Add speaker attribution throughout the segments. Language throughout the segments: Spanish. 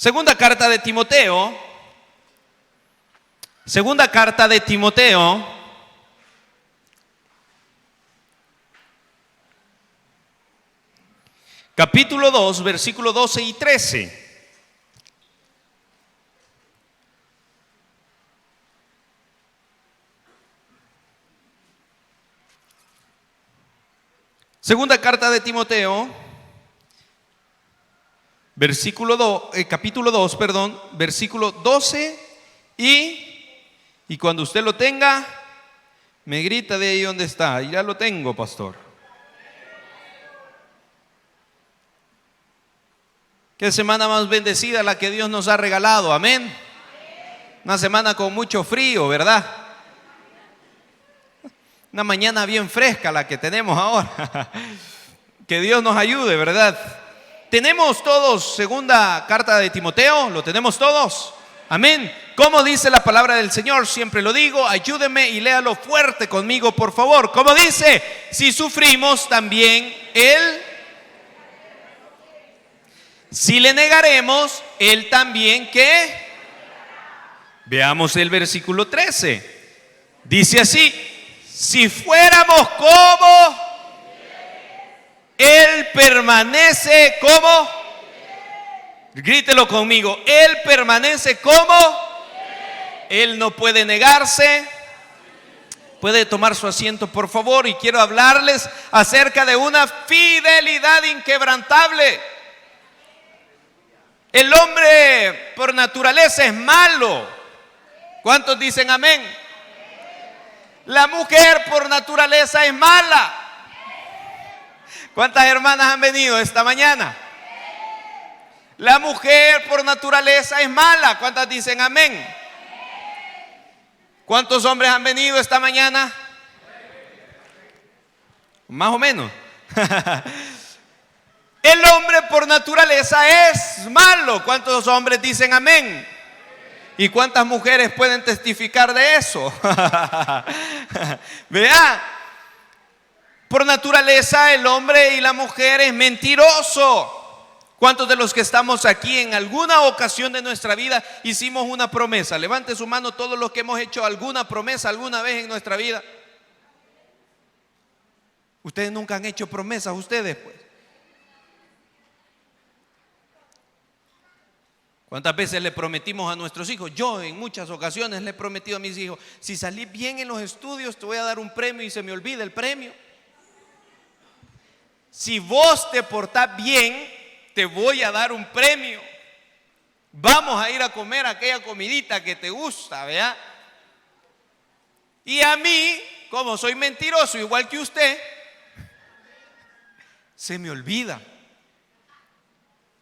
Speaker 1: Segunda carta de Timoteo. Segunda carta de Timoteo. Capítulo 2, versículo 12 y 13. Segunda carta de Timoteo, capítulo 2, versículo 12 y cuando usted lo tenga, me grita de ahí donde está. Y ya lo tengo, pastor. Qué semana más bendecida la que Dios nos ha regalado, amén. Una semana con mucho frío, ¿verdad? Una mañana bien fresca la que tenemos ahora. Que Dios nos ayude, ¿verdad? ¿Tenemos todos segunda carta de Timoteo? ¿Lo tenemos todos? Amén. ¿Cómo dice la palabra del Señor? Siempre lo digo, ayúdeme y léalo fuerte conmigo, por favor. ¿Cómo dice? Si sufrimos, también Él. Si le negaremos, Él también, ¿qué? Veamos el versículo 13. Dice así: si fuéramos como Él permanece como, grítelo conmigo, Él permanece como, Él no puede negarse. Puede tomar su asiento, por favor, y quiero hablarles acerca de una fidelidad inquebrantable. El hombre por naturaleza es malo. ¿Cuántos dicen amén? La mujer por naturaleza es mala. ¿Cuántas hermanas han venido esta mañana? La mujer por naturaleza es mala. ¿Cuántas dicen amén? ¿Cuántos hombres han venido esta mañana? Más o menos. El hombre por naturaleza es malo. ¿Cuántos hombres dicen amén? ¿Y cuántas mujeres pueden testificar de eso? Vea, por naturaleza el hombre y la mujer es mentiroso. ¿Cuántos de los que estamos aquí en alguna ocasión de nuestra vida hicimos una promesa? Levante su mano todos los que hemos hecho alguna promesa alguna vez en nuestra vida. Ustedes nunca han hecho promesas, ustedes pues. ¿Cuántas veces le prometimos a nuestros hijos? Yo en muchas ocasiones le he prometido a mis hijos: si salí bien en los estudios te voy a dar un premio, y se me olvida el premio. Si vos te portás bien, te voy a dar un premio. Vamos a ir a comer aquella comidita que te gusta, ¿verdad? Y a mí, como soy mentiroso igual que usted, se me olvida.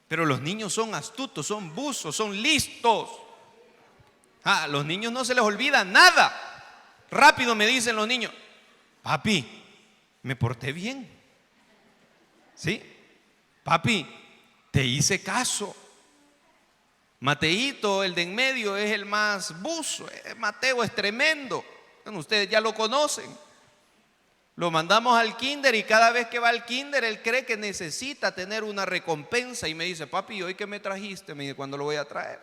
Speaker 1: Pero los niños son astutos, son buzos, son listos. A los niños no se les olvida nada. Rápido me dicen los niños: papi, me porté bien. ¿Sí? Papi, te hice caso. Mateito, el de en medio, es el más buzo. Mateo es tremendo. Bueno, ustedes ya lo conocen. Lo mandamos al kinder y cada vez que va al kinder él cree que necesita tener una recompensa y me dice: papi, ¿hoy qué me trajiste? Me dice: ¿cuándo lo voy a traer?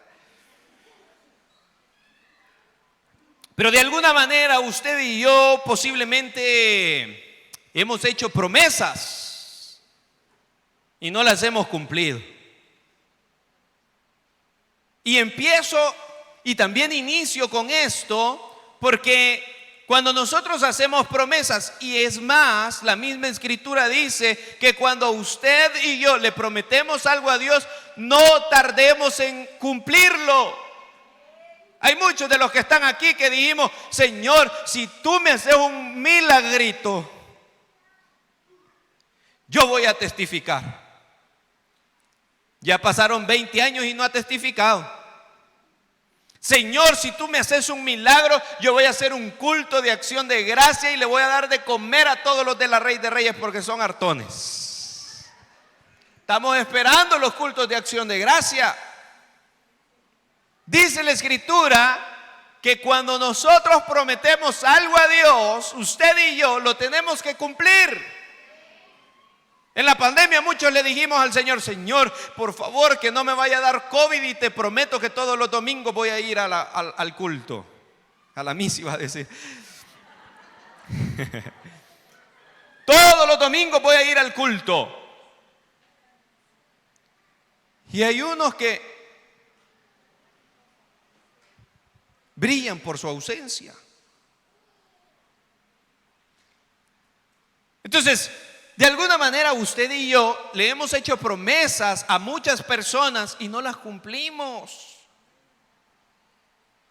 Speaker 1: Pero de alguna manera usted y yo posiblemente hemos hecho promesas y no las hemos cumplido. Y empiezo y también inicio con esto porque cuando nosotros hacemos promesas, y es más, la misma escritura dice que cuando usted y yo le prometemos algo a Dios, no tardemos en cumplirlo. Hay muchos de los que están aquí que dijimos: Señor, si tú me haces un milagrito, yo voy a testificar. Ya pasaron 20 años y no ha testificado. Señor, si tú me haces un milagro, yo voy a hacer un culto de acción de gracia y le voy a dar de comer a todos los de la Rey de Reyes porque son hartones. Estamos esperando los cultos de acción de gracia. Dice la escritura que cuando nosotros prometemos algo a Dios, usted y yo lo tenemos que cumplir. En la pandemia muchos le dijimos al Señor: Señor, por favor, que no me vaya a dar COVID, y te prometo que todos los domingos voy a ir al culto. A la misa iba a decir. Todos los domingos voy a ir al culto. Y hay unos que brillan por su ausencia. Entonces, de alguna manera usted y yo le hemos hecho promesas a muchas personas y no las cumplimos.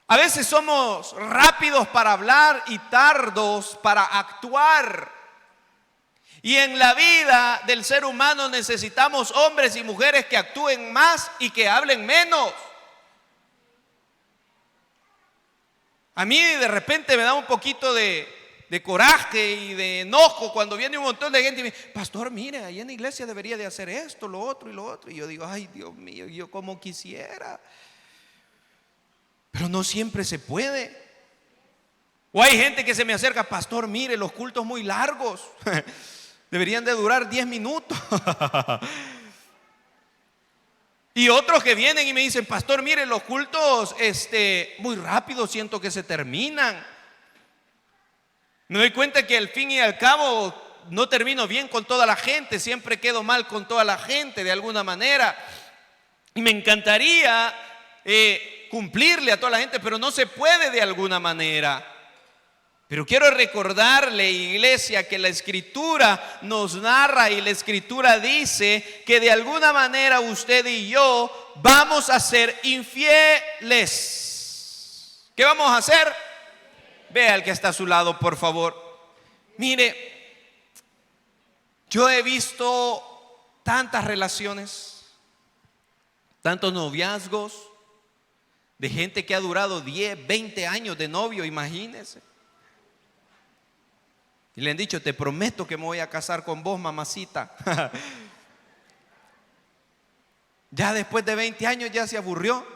Speaker 1: A veces somos rápidos para hablar y tardos para actuar. Y en la vida del ser humano necesitamos hombres y mujeres que actúen más y que hablen menos. A mí de repente me da un poquito de coraje y de enojo cuando viene un montón de gente y me dice: pastor, mire, ahí en la iglesia debería de hacer esto, lo otro y lo otro. Y yo digo: ay, Dios mío, yo como quisiera. Pero no siempre se puede. O hay gente que se me acerca: pastor, mire, los cultos muy largos. Deberían de durar 10 minutos. Y otros que vienen y me dicen: pastor, mire, los cultos muy rápido, siento que se terminan. Me doy cuenta que al fin y al cabo no termino bien con toda la gente, siempre quedo mal con toda la gente de alguna manera. Y me encantaría cumplirle a toda la gente, pero no se puede de alguna manera. Pero quiero recordarle, iglesia, que la Escritura nos narra y la Escritura dice que de alguna manera usted y yo vamos a ser infieles. ¿Qué vamos a hacer? Vea al que está a su lado, por favor. Mire, yo he visto tantas relaciones, tantos noviazgos de gente que ha durado 10, 20 años de novio, imagínense. Y le han dicho: te prometo que me voy a casar con vos, mamacita. Ya después de 20 años ya se aburrió,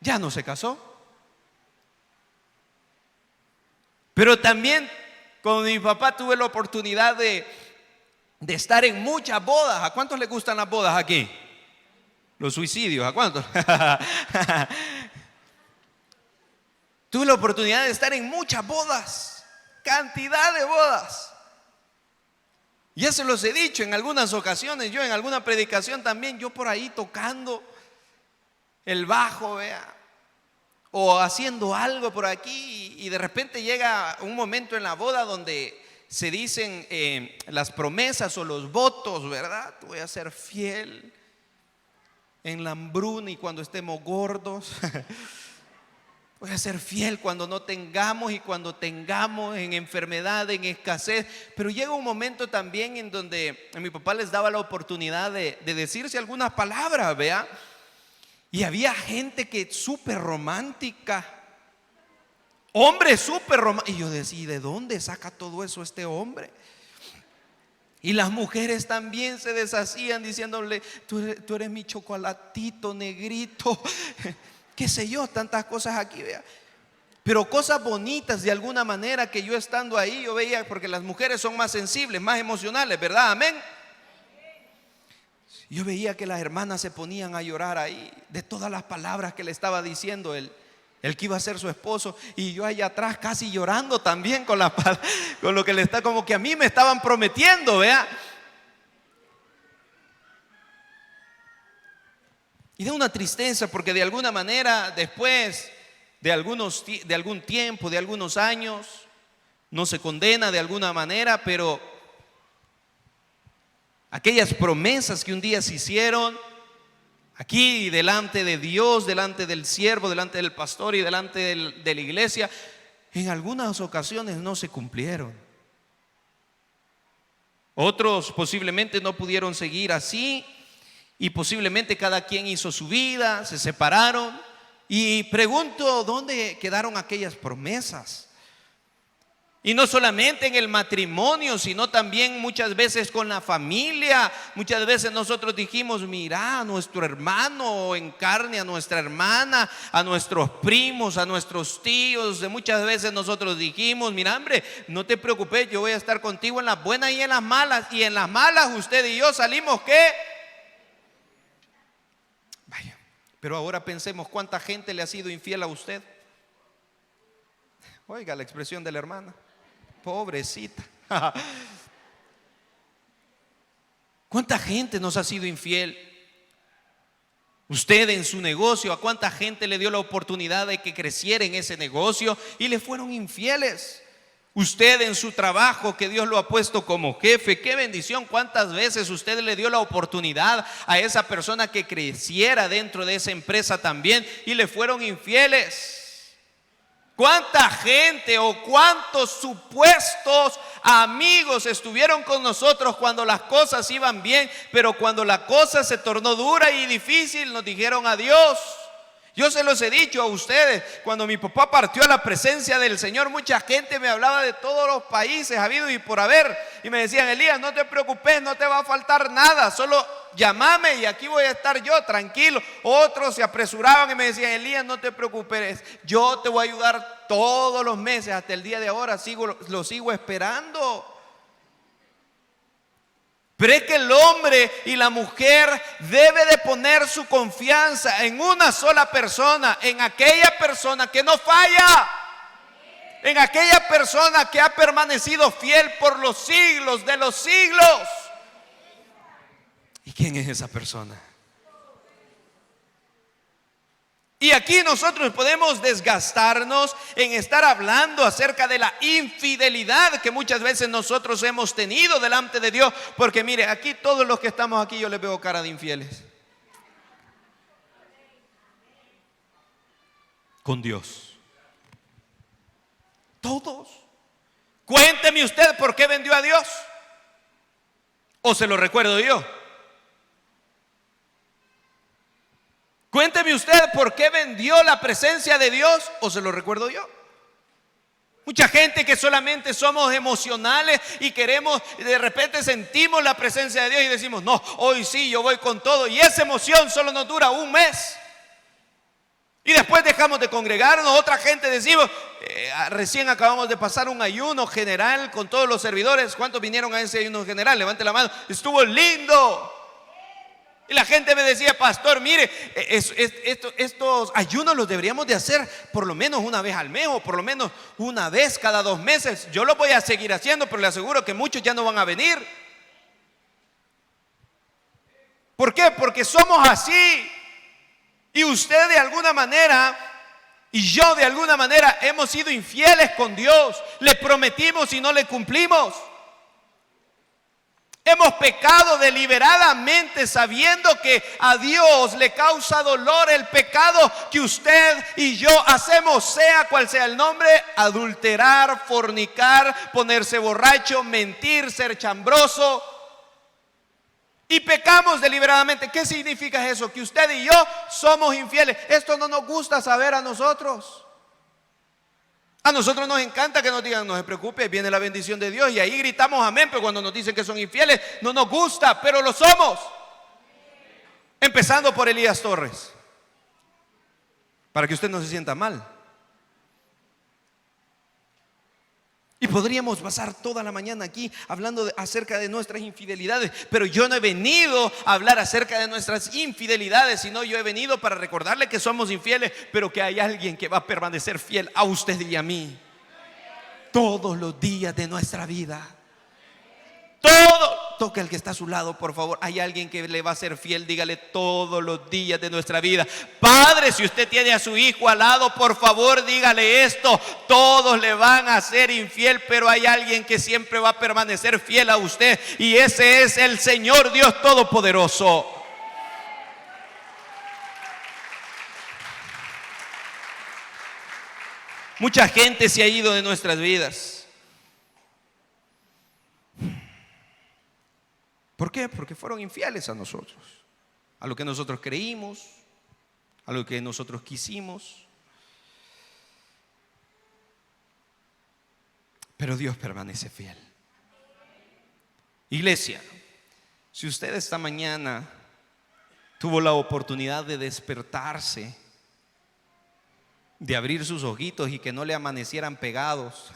Speaker 1: ya no se casó. Pero también con mi papá tuve la oportunidad de estar en muchas bodas. ¿A cuántos les gustan las bodas aquí? Los suicidios, ¿a cuántos? Tuve la oportunidad de estar en muchas bodas. Cantidad de bodas. Ya se los he dicho en algunas ocasiones, yo en alguna predicación también, yo por ahí tocando el bajo, vea, o haciendo algo por aquí, y de repente llega un momento en la boda donde se dicen las promesas o los votos, ¿verdad? Voy a ser fiel en la hambruna y cuando estemos gordos. Voy a ser fiel cuando no tengamos y cuando tengamos, en enfermedad, en escasez. Pero llega un momento también en donde a mi papá les daba la oportunidad de decirse algunas palabras, ¿vea? Y había gente que súper romántica, hombres súper románticos. Y yo decía: ¿de dónde saca todo eso este hombre? Y las mujeres también se deshacían diciéndole: tú eres mi chocolatito negrito. Qué sé yo, tantas cosas aquí, vea. Pero cosas bonitas de alguna manera que yo estando ahí, yo veía, porque las mujeres son más sensibles, más emocionales, ¿verdad? Amén. Yo veía que las hermanas se ponían a llorar ahí de todas las palabras que le estaba diciendo el que iba a ser su esposo. Y yo allá atrás casi llorando también con lo que le está, como que a mí me estaban prometiendo, vea. Y da una tristeza porque de alguna manera después de algún tiempo, de algunos años, no se condena de alguna manera, pero aquellas promesas que un día se hicieron aquí delante de Dios, delante del siervo, delante del pastor y delante de la iglesia, en algunas ocasiones no se cumplieron. Otros posiblemente no pudieron seguir así. Y posiblemente cada quien hizo su vida, se separaron. Y pregunto: ¿dónde quedaron aquellas promesas? Y no solamente en el matrimonio, sino también muchas veces con la familia. Muchas veces nosotros dijimos, mira, a nuestro hermano en carne, a nuestra hermana, a nuestros primos, a nuestros tíos. Muchas veces nosotros dijimos, mira, hombre, no te preocupes, yo voy a estar contigo en las buenas y en las malas. Y en las malas usted y yo salimos, ¿qué? Vaya, pero ahora pensemos cuánta gente le ha sido infiel a usted. Oiga la expresión de la hermana. Pobrecita. ¿Cuánta gente nos ha sido infiel? Usted en su negocio, ¿a cuánta gente le dio la oportunidad de que creciera en ese negocio y le fueron infieles? Usted en su trabajo, que Dios lo ha puesto como jefe, qué bendición. ¿Cuántas veces usted le dio la oportunidad a esa persona que creciera dentro de esa empresa también y le fueron infieles? ¿Cuánta gente o cuántos supuestos amigos estuvieron con nosotros cuando las cosas iban bien, pero cuando la cosa se tornó dura y difícil nos dijeron adiós? Yo se los he dicho a ustedes, cuando mi papá partió a la presencia del Señor, mucha gente me hablaba de todos los países habido y por haber, y me decían, Elías, no te preocupes, no te va a faltar nada, solo llámame y aquí voy a estar yo, tranquilo. Otros se apresuraban y me decían, Elías, no te preocupes, yo te voy a ayudar todos los meses, hasta el día de ahora lo sigo esperando. Pero es que el hombre y la mujer debe de poner su confianza en una sola persona, en aquella persona que no falla, en aquella persona que ha permanecido fiel por los siglos de los siglos. ¿Y quién es esa persona? Y aquí nosotros podemos desgastarnos en estar hablando acerca de la infidelidad que muchas veces nosotros hemos tenido delante de Dios. Porque mire, aquí todos los que estamos aquí yo les veo cara de infieles con Dios. Todos. Cuénteme usted por qué vendió a Dios. ¿O se lo recuerdo yo? Cuénteme usted por qué vendió la presencia de Dios, o se lo recuerdo yo. Mucha gente que solamente somos emocionales y queremos, de repente sentimos la presencia de Dios y decimos, no, hoy sí, yo voy con todo. Y esa emoción solo nos dura un mes. Y después dejamos de congregarnos. Otra gente decimos, recién acabamos de pasar un ayuno general con todos los servidores. ¿Cuántos vinieron a ese ayuno general? Levante la mano. Estuvo lindo. Y la gente me decía, pastor, mire, estos ayunos los deberíamos de hacer por lo menos una vez al mes o por lo menos una vez cada 2 meses. Yo lo voy a seguir haciendo, pero le aseguro que muchos ya no van a venir. ¿Por qué? Porque somos así. Y usted de alguna manera y yo de alguna manera hemos sido infieles con Dios. Le prometimos y no le cumplimos. Hemos pecado deliberadamente sabiendo que a Dios le causa dolor el pecado que usted y yo hacemos, sea cual sea el nombre: adulterar, fornicar, ponerse borracho, mentir, ser chambroso. Y pecamos deliberadamente. ¿Qué significa eso? Que usted y yo somos infieles. Esto no nos gusta saber a nosotros. A nosotros nos encanta que nos digan, no se preocupe, viene la bendición de Dios, y ahí gritamos amén. Pero cuando nos dicen que son infieles, no nos gusta, pero lo somos. Empezando por Elías Torres, para que usted no se sienta mal. Y podríamos pasar toda la mañana aquí hablando acerca de nuestras infidelidades, pero yo no he venido a hablar acerca de nuestras infidelidades, sino yo he venido para recordarle que somos infieles, pero que hay alguien que va a permanecer fiel a usted y a mí todos los días de nuestra vida. Toque al que está a su lado, por favor. Hay alguien que le va a ser fiel, dígale: todos los días de nuestra vida. Padre, si usted tiene a su hijo al lado, por favor dígale esto: todos le van a ser infiel, pero hay alguien que siempre va a permanecer fiel a usted, y ese es el Señor Dios Todopoderoso. Mucha gente se ha ido de nuestras vidas. ¿Por qué? Porque fueron infieles a nosotros, a lo que nosotros creímos, a lo que nosotros quisimos. pero Dios permanece fiel. Iglesia, si usted esta mañana tuvo la oportunidad de despertarse, de abrir sus ojitos y que no le amanecieran pegados,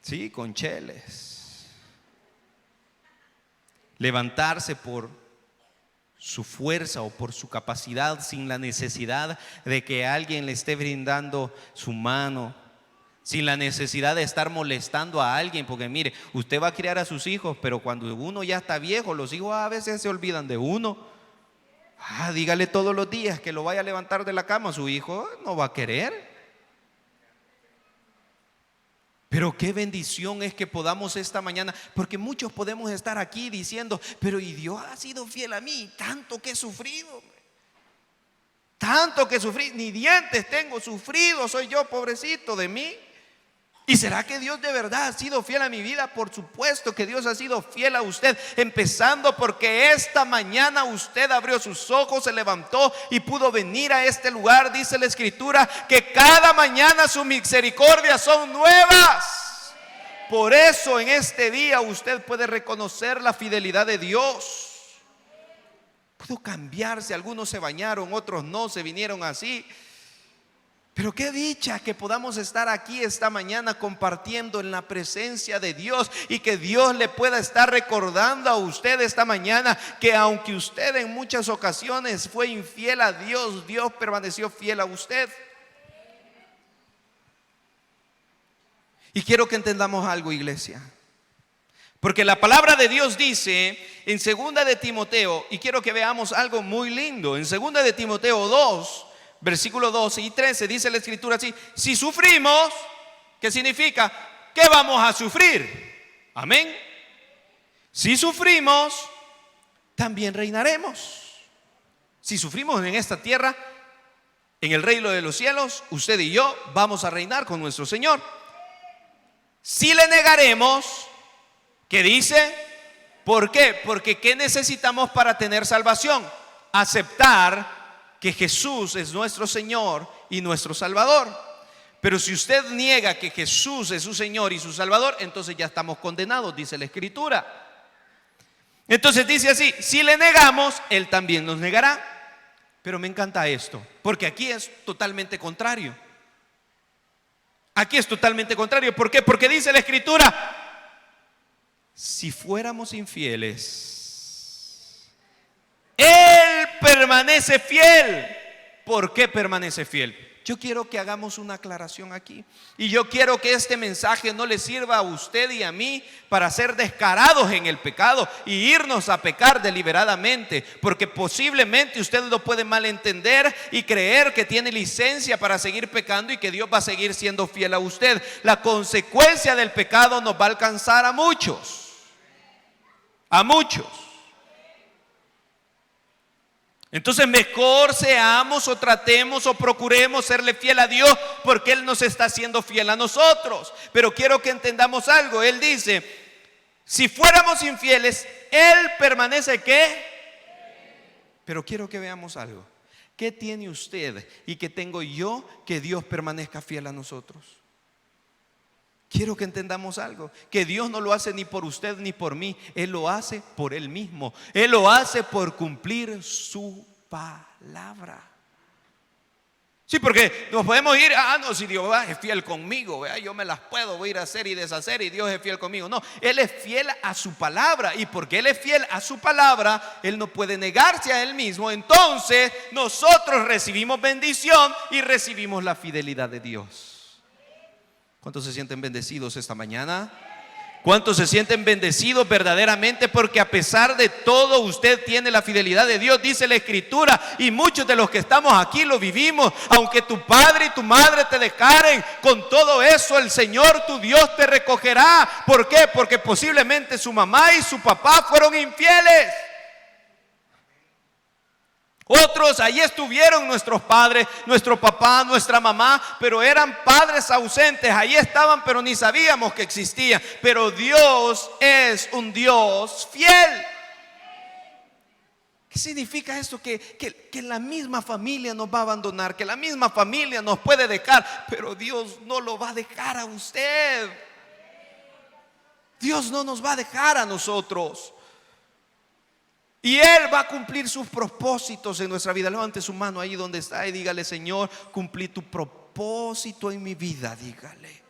Speaker 1: sí, con cheles, levantarse por su fuerza o por su capacidad sin la necesidad de que alguien le esté brindando su mano, sin la necesidad de estar molestando a alguien, porque mire, usted va a criar a sus hijos, pero cuando uno ya está viejo, los hijos a veces se olvidan de uno. Dígale todos los días que lo vaya a levantar de la cama, su hijo no va a querer. Pero qué bendición es que podamos esta mañana, porque muchos podemos estar aquí diciendo, pero y Dios ha sido fiel a mí, tanto que he sufrido, tanto que sufrí, ni dientes tengo, sufrido soy yo, pobrecito de mí. ¿Y será que Dios de verdad ha sido fiel a mi vida? Por supuesto que Dios ha sido fiel a usted, empezando porque esta mañana usted abrió sus ojos, se levantó y pudo venir a este lugar. Dice la Escritura que cada mañana sus misericordias son nuevas. Por eso en este día usted puede reconocer la fidelidad de Dios. Pudo cambiarse, algunos se bañaron, otros no, se vinieron así. Pero qué dicha que podamos estar aquí esta mañana compartiendo en la presencia de Dios y que Dios le pueda estar recordando a usted esta mañana que aunque usted en muchas ocasiones fue infiel a Dios, Dios permaneció fiel a usted. Y quiero que entendamos algo, iglesia, porque la palabra de Dios dice en 2 de Timoteo, y quiero que veamos algo muy lindo, en 2 de Timoteo 2, versículos 12 y 13 dice la Escritura así: si sufrimos, ¿qué significa? Que vamos a sufrir. Amén. Si sufrimos, también reinaremos. Si sufrimos en esta tierra, en el reino de los cielos, usted y yo vamos a reinar con nuestro Señor. Si le negaremos, ¿qué dice? ¿Por qué? Porque ¿qué necesitamos para tener salvación? Aceptar que Jesús es nuestro Señor y nuestro Salvador. Pero si usted niega que Jesús es su Señor y su Salvador, entonces ya estamos condenados, dice la Escritura. Entonces dice así: si le negamos, Él también nos negará. Pero me encanta esto, porque aquí es totalmente contrario. Aquí es totalmente contrario. ¿Por qué? Porque dice la Escritura: si fuéramos infieles, Él permanece fiel. ¿Por qué permanece fiel? Yo quiero que hagamos una aclaración aquí. Y yo quiero que este mensaje no le sirva a usted y a mí para ser descarados en el pecado y irnos a pecar deliberadamente, porque posiblemente usted lo puede malentender y creer que tiene licencia para seguir pecando y que Dios va a seguir siendo fiel a usted. La consecuencia del pecado nos va a alcanzar a muchos. A muchos. Entonces mejor seamos o tratemos o procuremos serle fiel a Dios, porque Él nos está haciendo fiel a nosotros. Pero quiero que entendamos algo. Él dice: si fuéramos infieles, Él permanece ¿qué? Pero quiero que veamos algo. ¿Qué tiene usted y qué tengo yo que Dios permanezca fiel a nosotros? Quiero que entendamos algo, que Dios no lo hace ni por usted ni por mí, Él lo hace por Él mismo. Él lo hace por cumplir su palabra. Sí, porque nos podemos ir, no, si Dios es fiel conmigo, yo me las puedo ir a hacer y deshacer y Dios es fiel conmigo. No, Él es fiel a su palabra, y porque Él es fiel a su palabra, Él no puede negarse a Él mismo. Entonces nosotros recibimos bendición y recibimos la fidelidad de Dios. ¿Cuántos se sienten bendecidos esta mañana? ¿Cuántos se sienten bendecidos verdaderamente? Porque a pesar de todo usted tiene la fidelidad de Dios, dice la Escritura, y muchos de los que estamos aquí lo vivimos. Aunque tu padre y tu madre te dejaren, con todo eso el Señor tu Dios te recogerá. ¿Por qué? Porque posiblemente su mamá y su papá fueron infieles. Otros, allí estuvieron nuestros padres, nuestro papá, nuestra mamá, pero eran padres ausentes. Allí estaban, pero ni sabíamos que existían. Pero Dios es un Dios fiel. ¿Qué significa esto? Que la misma familia nos va a abandonar, que la misma familia nos puede dejar, pero Dios no lo va a dejar a usted. Dios no nos va a dejar a nosotros. Y Él va a cumplir sus propósitos en nuestra vida. Levante su mano ahí donde está y dígale: Señor, cumplí tu propósito en mi vida. Dígale.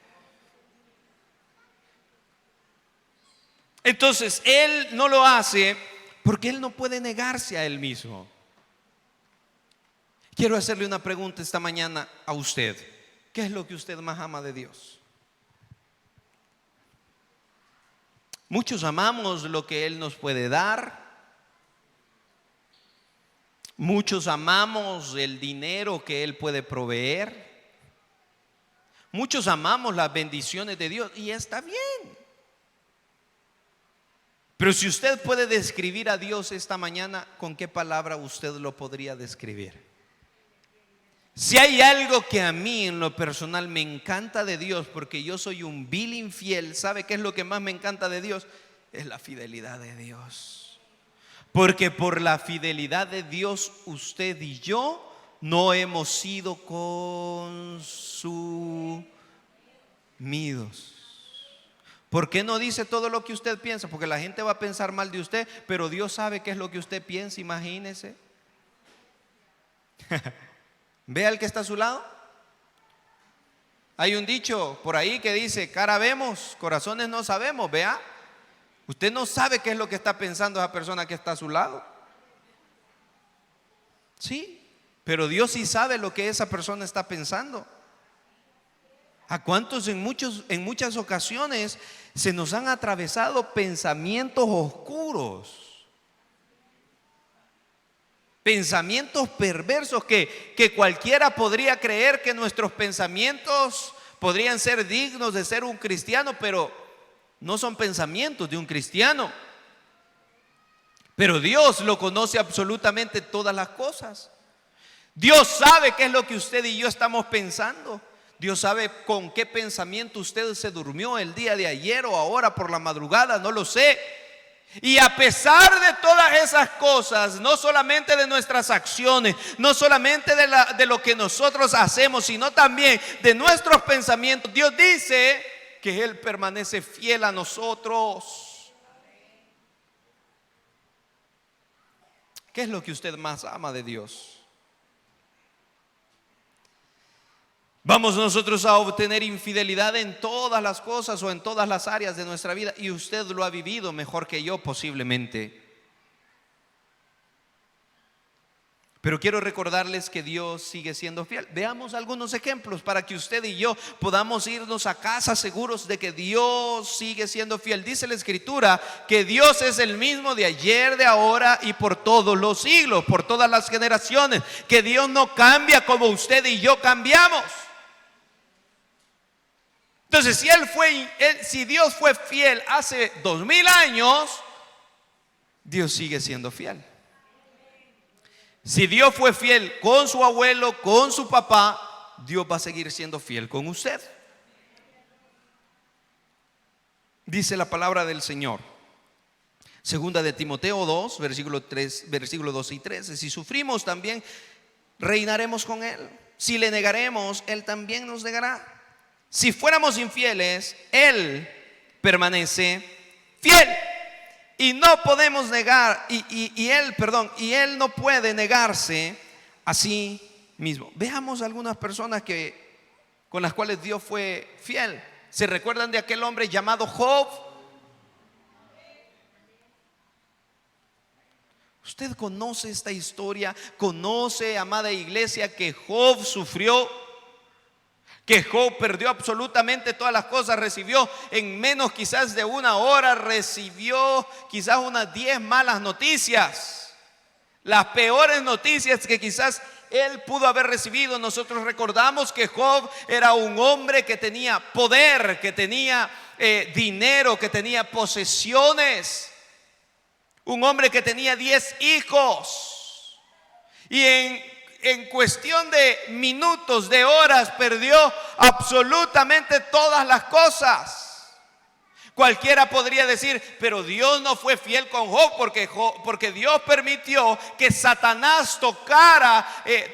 Speaker 1: Entonces Él no lo hace porque Él no puede negarse a Él mismo. Quiero hacerle una pregunta esta mañana a usted. ¿Qué es lo que usted más ama de Dios? Muchos amamos lo que Él nos puede dar. Muchos amamos el dinero que Él puede proveer. Muchos amamos las bendiciones de Dios y está bien. Pero si usted puede describir a Dios esta mañana, ¿con qué palabra usted lo podría describir? Si hay algo que a mí en lo personal me encanta de Dios, porque yo soy un vil infiel, ¿sabe qué es lo que más me encanta de Dios? Es la fidelidad de Dios. Porque por la fidelidad de Dios, usted y yo no hemos sido consumidos. ¿Por qué no dice todo lo que usted piensa? Porque la gente va a pensar mal de usted, pero Dios sabe qué es lo que usted piensa, imagínese. Vea al que está a su lado. Hay un dicho por ahí que dice: cara vemos, corazones no sabemos. Vea, usted no sabe qué es lo que está pensando esa persona que está a su lado. Sí, pero Dios sí sabe lo que esa persona está pensando. ¿A cuántos en muchas ocasiones se nos han atravesado pensamientos oscuros? Pensamientos perversos que cualquiera podría creer que nuestros pensamientos podrían ser dignos de ser un cristiano, pero no son pensamientos de un cristiano. Pero Dios lo conoce absolutamente todas las cosas. Dios sabe qué es lo que usted y yo estamos pensando. Dios sabe con qué pensamiento usted se durmió el día de ayer o ahora por la madrugada, no lo sé. Y a pesar de todas esas cosas, no solamente de nuestras acciones, no solamente de lo que nosotros hacemos, sino también de nuestros pensamientos, Dios dice que Él permanece fiel a nosotros. ¿Qué es lo que usted más ama de Dios? Vamos nosotros a obtener infidelidad en todas las cosas o en todas las áreas de nuestra vida, y usted lo ha vivido mejor que yo posiblemente. Pero quiero recordarles que Dios sigue siendo fiel. Veamos algunos ejemplos para que usted y yo podamos irnos a casa seguros de que Dios sigue siendo fiel. Dice la Escritura que Dios es el mismo de ayer, de ahora y por todos los siglos, por todas las generaciones. Que Dios no cambia como usted y yo cambiamos. Entonces, si Dios fue fiel hace 2000 años, Dios sigue siendo fiel. Si Dios fue fiel con su abuelo, con su papá, Dios va a seguir siendo fiel con usted. Dice la palabra del Señor, segunda de Timoteo 2, versículo 12 y 13. Si sufrimos, también reinaremos con Él. Si le negaremos, Él también nos negará. Si fuéramos infieles, Él permanece fiel y no podemos negar, y Él no puede negarse a sí mismo. Veamos algunas personas con las cuales Dios fue fiel. ¿Se recuerdan de aquel hombre llamado Job? Usted conoce esta historia, conoce, amada iglesia, que Job sufrió, que Job perdió absolutamente todas las cosas, recibió en menos quizás de una hora, recibió quizás unas 10 malas noticias, las peores noticias que quizás él pudo haber recibido. Nosotros recordamos que Job era un hombre que tenía poder, que tenía dinero, que tenía posesiones, un hombre que tenía 10 hijos, y en cuestión de minutos, de horas, perdió absolutamente todas las cosas. Cualquiera podría decir, pero Dios no fue fiel con Job porque Dios permitió que Satanás tocara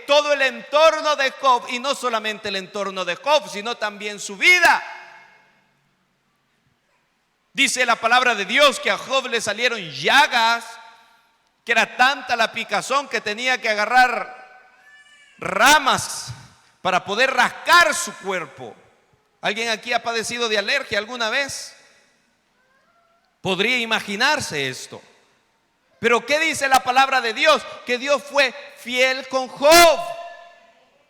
Speaker 1: todo el entorno de Job, y no solamente el entorno de Job, sino también su vida. Dice la palabra de Dios que a Job le salieron llagas, que era tanta la picazón que tenía que agarrar ramas para poder rascar su cuerpo. ¿Alguien aquí ha padecido de alergia alguna vez? Podría imaginarse esto. Pero ¿qué dice la palabra de Dios? Que Dios fue fiel con Job.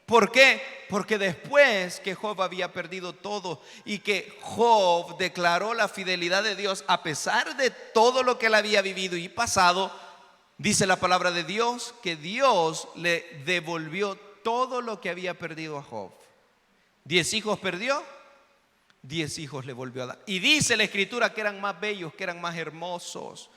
Speaker 1: ¿Por qué? Porque después que Job había perdido todo y que Job declaró la fidelidad de Dios a pesar de todo lo que él había vivido y pasado, dice la palabra de Dios que Dios le devolvió todo lo que había perdido a Job. 10 hijos perdió, 10 hijos le volvió a dar. Y dice la escritura que eran más bellos, que eran más hermosos.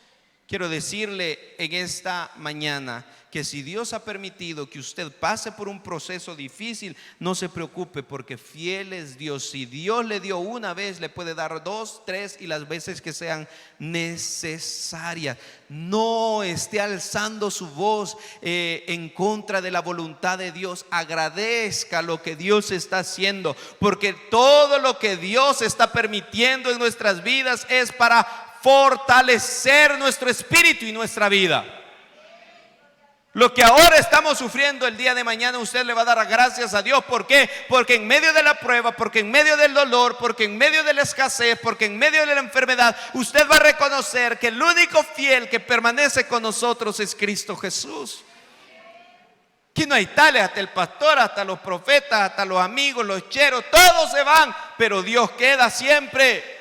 Speaker 1: Quiero decirle en esta mañana que si Dios ha permitido que usted pase por un proceso difícil, no se preocupe, porque fiel es Dios. Si Dios le dio una vez, le puede dar 2, 3 y las veces que sean necesarias. No esté alzando su voz en contra de la voluntad de Dios. Agradezca lo que Dios está haciendo, porque todo lo que Dios está permitiendo en nuestras vidas es para fortalecer nuestro espíritu y nuestra vida. Lo que ahora estamos sufriendo, el día de mañana usted le va a dar gracias a Dios. ¿Por qué? Porque en medio de la prueba, porque en medio del dolor, porque en medio de la escasez, porque en medio de la enfermedad, usted va a reconocer que el único fiel que permanece con nosotros es Cristo Jesús. Aquí no hay tales, hasta el pastor, hasta los profetas, hasta los amigos, los cheros, todos se van, pero Dios queda siempre.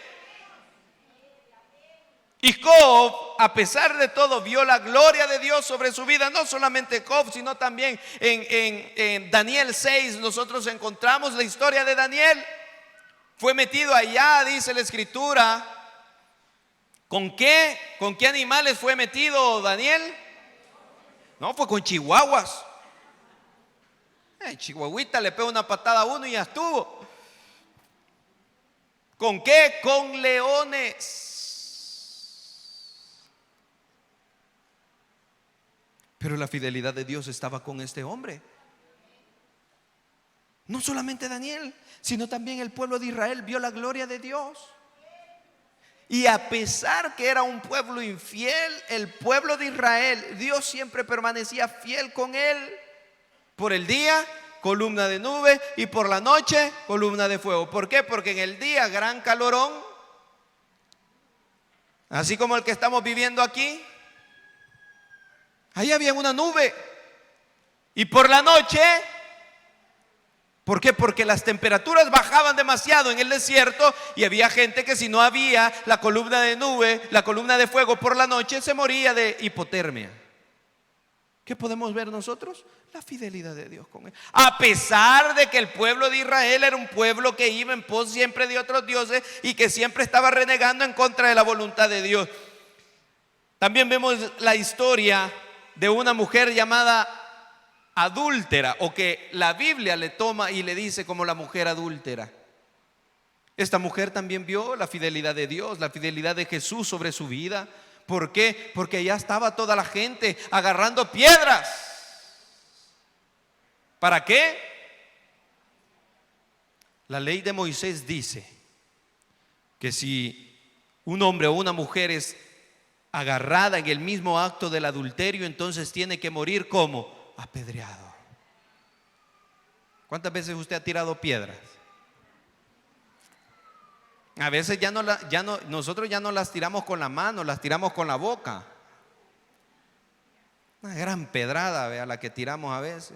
Speaker 1: Y Job, a pesar de todo, vio la gloria de Dios sobre su vida. No solamente Job, sino también en Daniel 6 nosotros encontramos la historia de Daniel. Fue metido allá, dice la escritura. ¿Con qué animales fue metido Daniel? No, fue con chihuahuas. Chihuahuita le pega una patada a uno y ya estuvo. ¿Con qué? Con leones. Pero la fidelidad de Dios estaba con este hombre. No solamente Daniel, sino también el pueblo de Israel vio la gloria de Dios. Y a pesar que era un pueblo infiel, el pueblo de Israel, Dios siempre permanecía fiel con él. Por el día, columna de nube, y por la noche, columna de fuego. ¿Por qué? Porque en el día, gran calorón, así como el que estamos viviendo aquí. Ahí había una nube. Y por la noche, ¿por qué? Porque las temperaturas bajaban demasiado en el desierto, y había gente que si no había la columna de nube, la columna de fuego por la noche, se moría de hipotermia. ¿Qué podemos ver nosotros? La fidelidad de Dios con él. A pesar de que el pueblo de Israel era un pueblo que iba en pos siempre de otros dioses y que siempre estaba renegando en contra de la voluntad de Dios. También vemos la historia de una mujer llamada adúltera, o que la Biblia le toma y le dice como la mujer adúltera. Esta mujer también vio la fidelidad de Dios, la fidelidad de Jesús sobre su vida. ¿Por qué? Porque allá estaba toda la gente agarrando piedras. ¿Para qué? La ley de Moisés dice que si un hombre o una mujer es agarrada en el mismo acto del adulterio, entonces tiene que morir como apedreado. ¿Cuántas veces usted ha tirado piedras? A veces nosotros ya no las tiramos con la mano, las tiramos con la boca. Una gran pedrada, vea, la que tiramos a veces.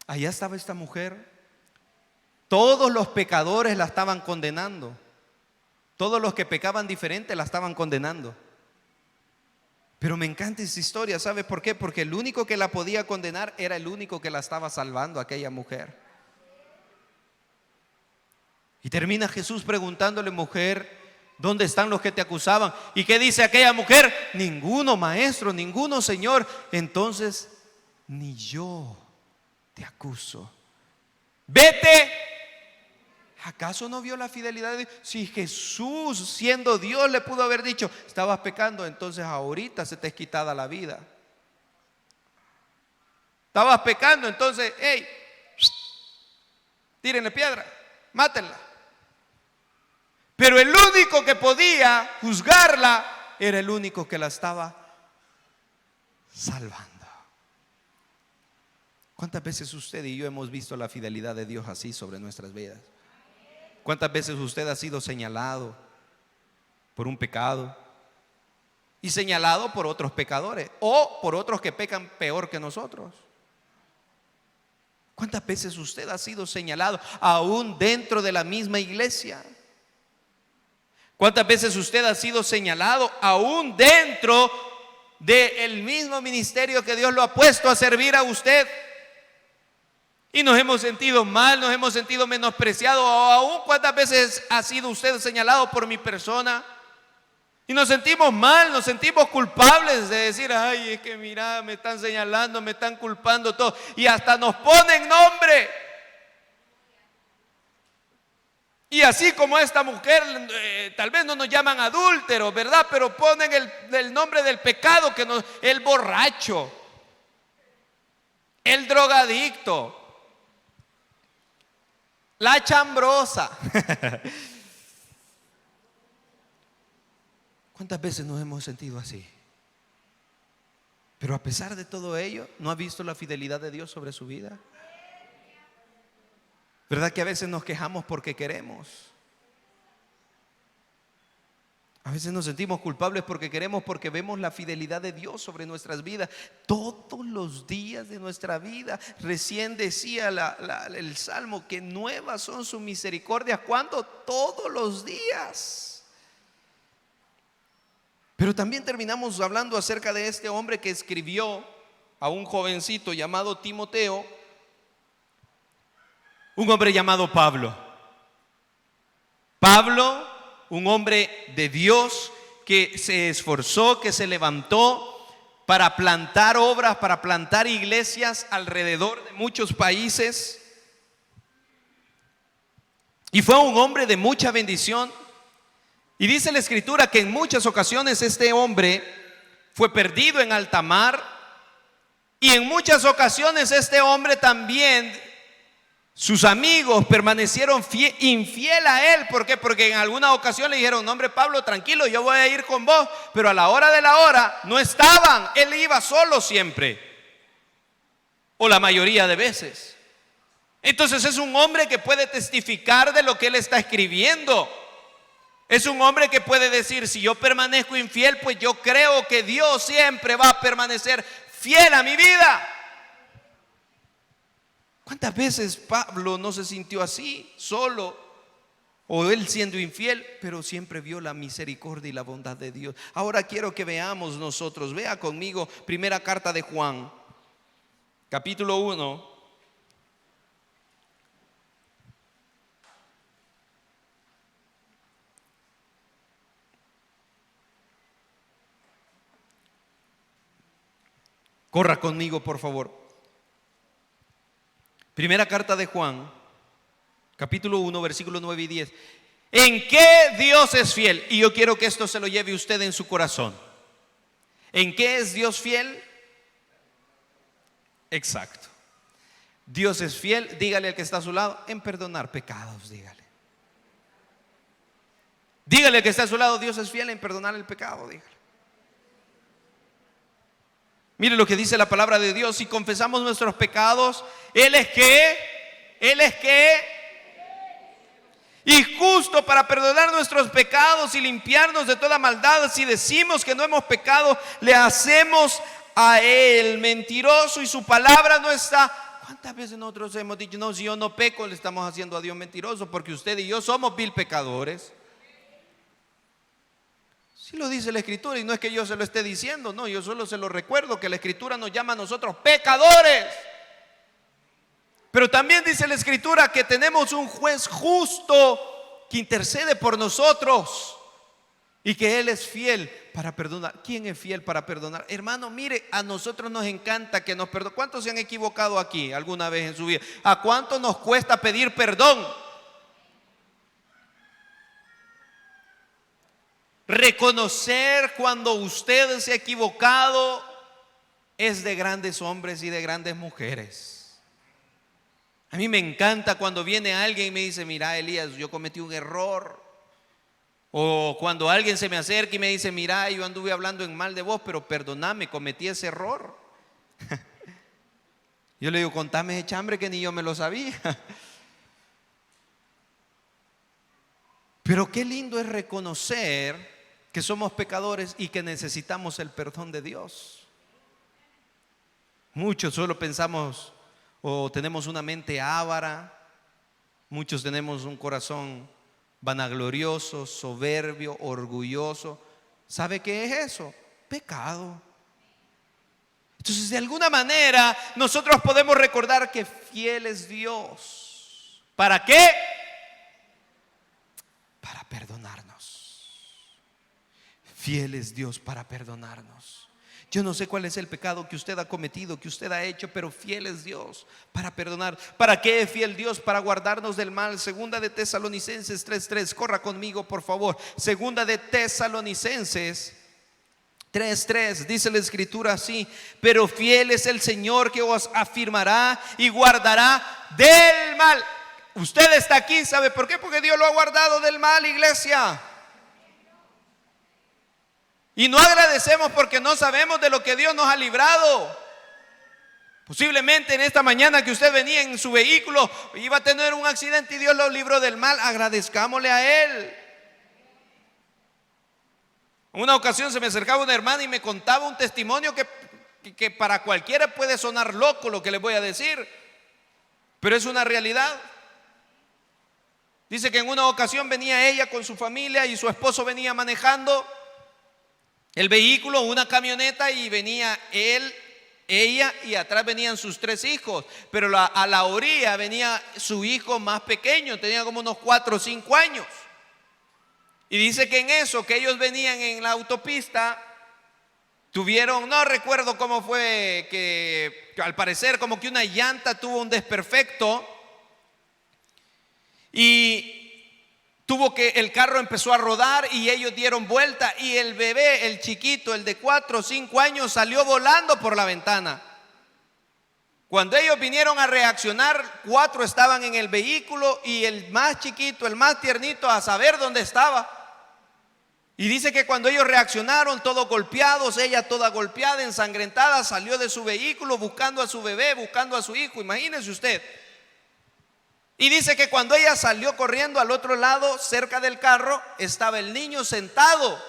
Speaker 1: Allá estaba esta mujer. Todos los pecadores la estaban condenando. Todos los que pecaban diferente la estaban condenando. Pero me encanta esa historia. ¿Sabe por qué? Porque el único que la podía condenar era el único que la estaba salvando, aquella mujer. Y termina Jesús preguntándole: mujer, ¿dónde están los que te acusaban? ¿Y qué dice aquella mujer? Ninguno, maestro, ninguno, Señor. Entonces, ni yo te acuso. Vete ¿Acaso no vio la fidelidad de Dios? Si Jesús, siendo Dios, le pudo haber dicho, estabas pecando, entonces ahorita se te es quitada la vida. Estabas pecando, entonces, hey, tírenle piedra, mátenla. Pero el único que podía juzgarla era el único que la estaba salvando. ¿Cuántas veces usted y yo hemos visto la fidelidad de Dios así sobre nuestras vidas? ¿Cuántas veces usted ha sido señalado por un pecado y señalado por otros pecadores o por otros que pecan peor que nosotros? ¿Cuántas veces usted ha sido señalado aún dentro de la misma iglesia? ¿Cuántas veces usted ha sido señalado aún dentro del mismo ministerio que Dios lo ha puesto a servir a usted? Y nos hemos sentido mal, nos hemos sentido menospreciados. O aún cuántas veces ha sido usted señalado por mi persona. Y nos sentimos mal, nos sentimos culpables de decir, ay, es que mira, me están señalando, me están culpando todo. Y hasta nos ponen nombre. Y así como esta mujer, tal vez no nos llaman adúlteros, ¿verdad? Pero ponen el nombre del pecado, el borracho, el drogadicto, la chambrosa. ¿Cuántas veces nos hemos sentido así? Pero a pesar de todo ello, ¿no ha visto la fidelidad de Dios sobre su vida? ¿Verdad que a veces nos quejamos porque queremos? A veces nos sentimos culpables porque queremos, porque vemos la fidelidad de Dios sobre nuestras vidas todos los días de nuestra vida. Recién decía el Salmo que nuevas son sus misericordias. ¿Cuándo? Todos los días. Pero también terminamos hablando acerca de este hombre que escribió a un jovencito llamado Timoteo, un hombre llamado Pablo. Pablo, un hombre de Dios que se esforzó, que se levantó para plantar obras, para plantar iglesias alrededor de muchos países. Y fue un hombre de mucha bendición. Y dice la Escritura que en muchas ocasiones este hombre fue perdido en alta mar. Y en muchas ocasiones este hombre también, sus amigos permanecieron infiel a él. ¿Por qué? Porque en alguna ocasión le dijeron, no hombre Pablo, tranquilo, yo voy a ir con vos. Pero a la hora de la hora no estaban. Él iba solo siempre, o la mayoría de veces. Entonces es un hombre que puede testificar de lo que él está escribiendo. Es un hombre que puede decir, si yo permanezco infiel, pues yo creo que Dios siempre va a permanecer fiel a mi vida. ¿Cuántas veces Pablo no se sintió así, solo, o él siendo infiel, pero siempre vio la misericordia y la bondad de Dios? Ahora quiero que veamos nosotros, vea conmigo, primera carta de Juan, capítulo 1. Corra conmigo, por favor. Primera carta de Juan, capítulo 1, versículo 9 y 10. ¿En qué Dios es fiel? Y yo quiero que esto se lo lleve usted en su corazón. ¿En qué es Dios fiel? Exacto. Dios es fiel, dígale al que está a su lado, en perdonar pecados, dígale. Dígale al que está a su lado, Dios es fiel en perdonar el pecado, dígale. Mire lo que dice la palabra de Dios: si confesamos nuestros pecados, Él es y justo para perdonar nuestros pecados y limpiarnos de toda maldad. Si decimos que no hemos pecado, le hacemos a Él mentiroso y su palabra no está. ¿Cuántas veces nosotros hemos dicho, no, si yo no peco, le estamos haciendo a Dios mentiroso? Porque usted y yo somos vil pecadores. Sí lo dice la Escritura, y no es que yo se lo esté diciendo, no, yo solo se lo recuerdo, que la Escritura nos llama a nosotros pecadores. Pero también dice la Escritura que tenemos un juez justo que intercede por nosotros y que Él es fiel para perdonar. ¿Quién es fiel para perdonar? Hermano, mire, a nosotros nos encanta que nos perdone. ¿Cuántos se han equivocado aquí alguna vez en su vida? ¿A cuánto nos cuesta pedir perdón? Reconocer cuando usted se ha equivocado es de grandes hombres y de grandes mujeres. A mí me encanta cuando viene alguien y me dice: mira, Elías, yo cometí un error. O cuando alguien se me acerca y me dice: mira, yo anduve hablando en mal de vos, pero perdóname, cometí ese error. Yo le digo: contame ese chambre que ni yo me lo sabía. Pero qué lindo es reconocer que somos pecadores y que necesitamos el perdón de Dios. Muchos solo pensamos o tenemos una mente avara, muchos tenemos un corazón vanaglorioso, soberbio, orgulloso. ¿Sabe qué es eso? Pecado. Entonces, de alguna manera nosotros podemos recordar que fiel es Dios. ¿Para qué? Para perdonarnos. Fiel es Dios para perdonarnos. Yo no sé cuál es el pecado que usted ha cometido, que usted ha hecho, pero fiel es Dios para perdonar. ¿Para qué es fiel Dios? Para guardarnos del mal. Segunda de Tesalonicenses 3:3. Corra conmigo, por favor. Segunda de Tesalonicenses 3:3. Dice la escritura así: pero fiel es el Señor, que os afirmará y guardará del mal. Usted está aquí, ¿sabe por qué? Porque Dios lo ha guardado del mal, iglesia. Y no agradecemos porque no sabemos de lo que Dios nos ha librado. Posiblemente en esta mañana que usted venía en su vehículo, iba a tener un accidente y Dios lo libró del mal. Agradezcámosle a Él. En una ocasión se me acercaba una hermana y me contaba un testimonio que para cualquiera puede sonar loco lo que le voy a decir, pero es una realidad. Dice que en una ocasión venía ella con su familia y su esposo venía manejando el vehículo, una camioneta, y venía él, ella, y atrás venían sus 3 hijos. Pero a la orilla venía su hijo más pequeño, tenía como unos 4 o 5 años. Y dice que en eso, que ellos venían en la autopista, tuvieron, no recuerdo cómo fue, que al parecer como que una llanta tuvo un desperfecto y el carro empezó a rodar y ellos dieron vuelta y el bebé, el chiquito, el de 4 o 5 años, salió volando por la ventana. Cuando ellos vinieron a reaccionar, 4 estaban en el vehículo y el más chiquito, el más tiernito, a saber dónde estaba. Y dice que cuando ellos reaccionaron, todos golpeados, ella toda golpeada, ensangrentada, salió de su vehículo buscando a su bebé, buscando a su hijo. Imagínese usted. Y dice que cuando ella salió corriendo al otro lado, cerca del carro, estaba el niño sentado.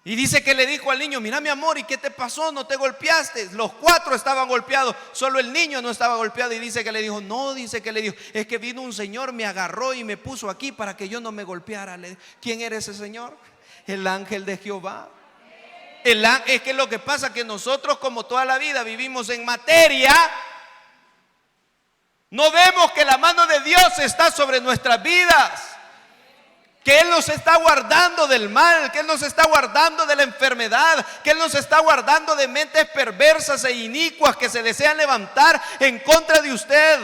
Speaker 1: Y dice que le dijo al niño: mira, mi amor, ¿y qué te pasó? ¿No te golpeaste? Los 4 estaban golpeados, solo el niño no estaba golpeado. Y dice que le dijo: no, dice que le dijo, es que vino un señor, me agarró y me puso aquí para que yo no me golpeara. ¿Quién era ese señor? El ángel de Jehová. Es que lo que pasa es que nosotros, como toda la vida vivimos en materia, no vemos que la mano de Dios está sobre nuestras vidas, que Él nos está guardando del mal, que Él nos está guardando de la enfermedad, que Él nos está guardando de mentes perversas e inicuas que se desean levantar en contra de usted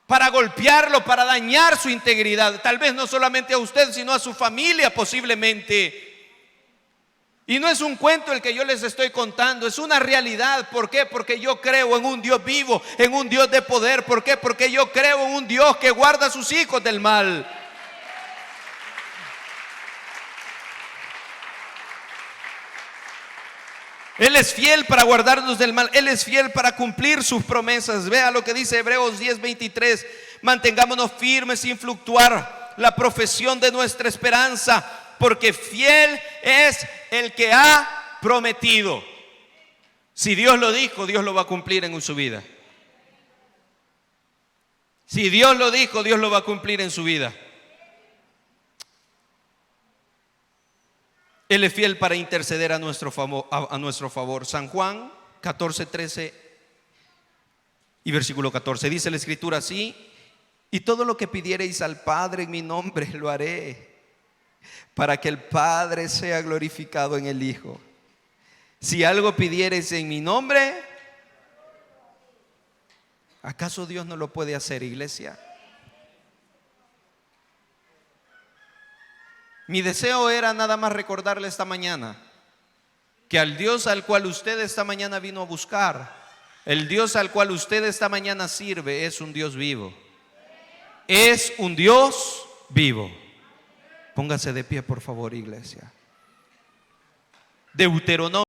Speaker 1: para golpearlo, para dañar su integridad. Tal vez no solamente a usted, sino a su familia posiblemente. Y no es un cuento el que yo les estoy contando, es una realidad. ¿Por qué? Porque yo creo en un Dios vivo, en un Dios de poder. ¿Por qué? Porque yo creo en un Dios que guarda a sus hijos del mal. Él es fiel para guardarnos del mal. Él es fiel para cumplir sus promesas. Vea lo que dice Hebreos 10:23. Mantengámonos firmes sin fluctuar la profesión de nuestra esperanza, porque fiel es el que ha prometido. Si Dios lo dijo, Dios lo va a cumplir en su vida. Si Dios lo dijo, Dios lo va a cumplir en su vida. Él es fiel para interceder a nuestro favor. San Juan 14:13 y versículo 14. Dice la escritura así: y todo lo que pidiereis al Padre en mi nombre lo haré, para que el Padre sea glorificado en el Hijo. Si algo pidiereis en mi nombre, ¿acaso Dios no lo puede hacer, iglesia? Mi deseo era nada más recordarle esta mañana que al Dios al cual usted esta mañana vino a buscar, el Dios al cual usted esta mañana sirve, es un Dios vivo. Es un Dios vivo. Póngase de pie, por favor, iglesia. Deuteronomio